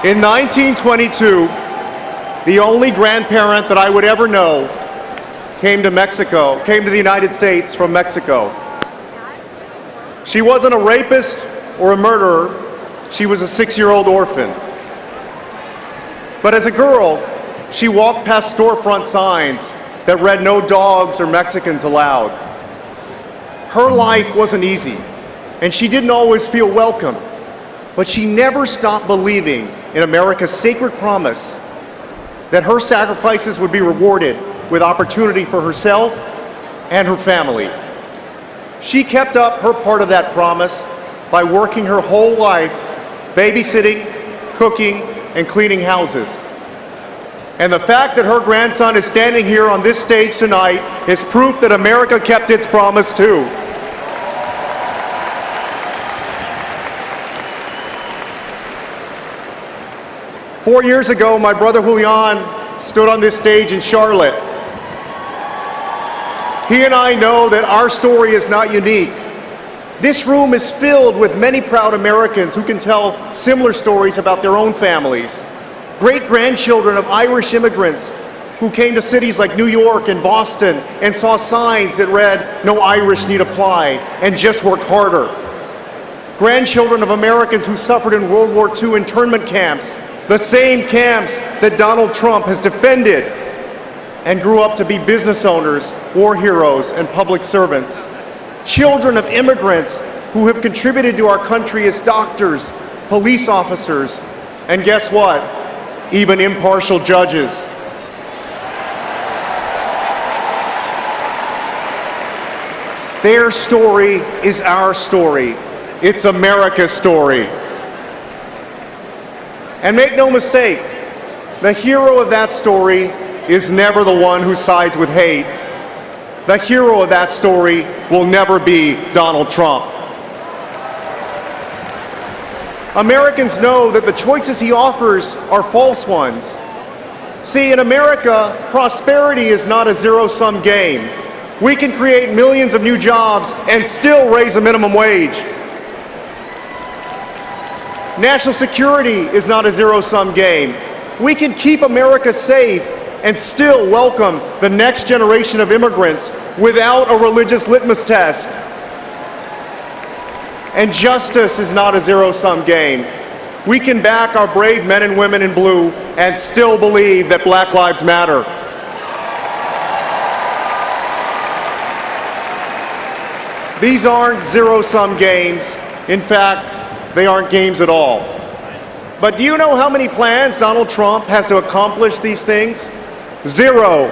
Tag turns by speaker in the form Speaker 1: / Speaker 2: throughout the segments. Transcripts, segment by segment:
Speaker 1: In 1922, the only grandparent that I would ever know came to the United States from Mexico. She wasn't a rapist or a murderer. She was a 6-year-old orphan. But as a girl, she walked past storefront signs that read "No dogs or Mexicans allowed." Her life wasn't easy, and she didn't always feel welcome, but she never stopped believing in America's sacred promise that her sacrifices would be rewarded with opportunity for herself and her family. She kept up her part of that promise by working her whole life, babysitting, cooking, and cleaning houses. And the fact that her grandson is standing here on this stage tonight is proof that America kept its promise too. Four years ago, my brother Julian stood on this stage in Charlotte. He and I know that our story is not unique. This room is filled with many proud Americans who can tell similar stories about their own families. Great-grandchildren of Irish immigrants who came to cities like New York and Boston and saw signs that read, "No Irish need apply," and just worked harder. Grandchildren of Americans who suffered in World War II internment camps, the same camps that Donald Trump has defended, and grew up to be business owners, war heroes, and public servants. Children of immigrants who have contributed to our country as doctors, police officers, and guess what? Even impartial judges. Their story is our story. It's America's story. And make no mistake, the hero of that story is never the one who sides with hate. The hero of that story will never be Donald Trump. Americans know that the choices he offers are false ones. See, in America, prosperity is not a zero-sum game. We can create millions of new jobs and still raise a minimum wage. National security is not a zero-sum game. We can keep America safe and still welcome the next generation of immigrants without a religious litmus test. And justice is not a zero-sum game. We can back our brave men and women in blue and still believe that Black Lives Matter. These aren't zero-sum games. In fact, they aren't games at all. But do you know how many plans Donald Trump has to accomplish these things? Zero.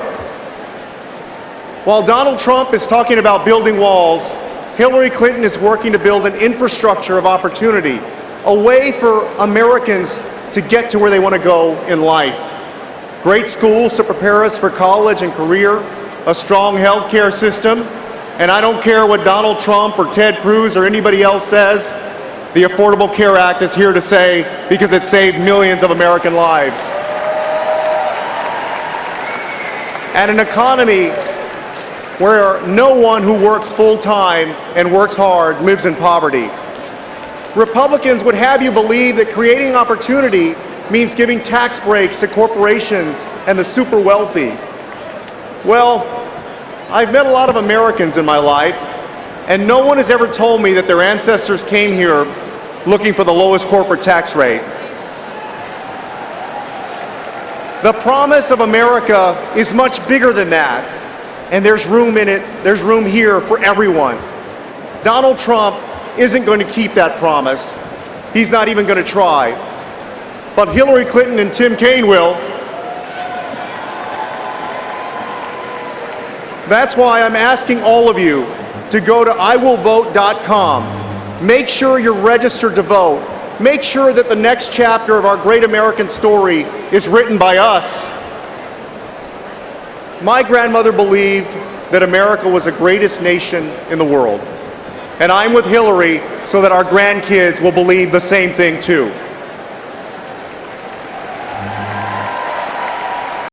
Speaker 1: While Donald Trump is talking about building walls, Hillary Clinton is working to build an infrastructure of opportunity, a way for Americans to get to where they want to go in life. Great schools to prepare us for college and career, a strong healthcare system, and I don't care what Donald Trump or Ted Cruz or anybody else says, the Affordable Care Act is here to stay because it saved millions of American lives. And an economy where no one who works full-time and works hard lives in poverty. Republicans would have you believe that creating opportunity means giving tax breaks to corporations and the super wealthy. Well, I've met a lot of Americans in my life, and no one has ever told me that their ancestors came here looking for the lowest corporate tax rate. The promise of America is much bigger than that, and there's room in it, there's room here for everyone. Donald Trump isn't going to keep that promise. He's not even going to try. But Hillary Clinton and Tim Kaine will. That's why I'm asking all of you to go to iwillvote.com. Make sure you're registered to vote. Make sure that the next chapter of our great American story is written by us. My grandmother believed that America was the greatest nation in the world. And I'm with Hillary so that our grandkids will believe the same thing too.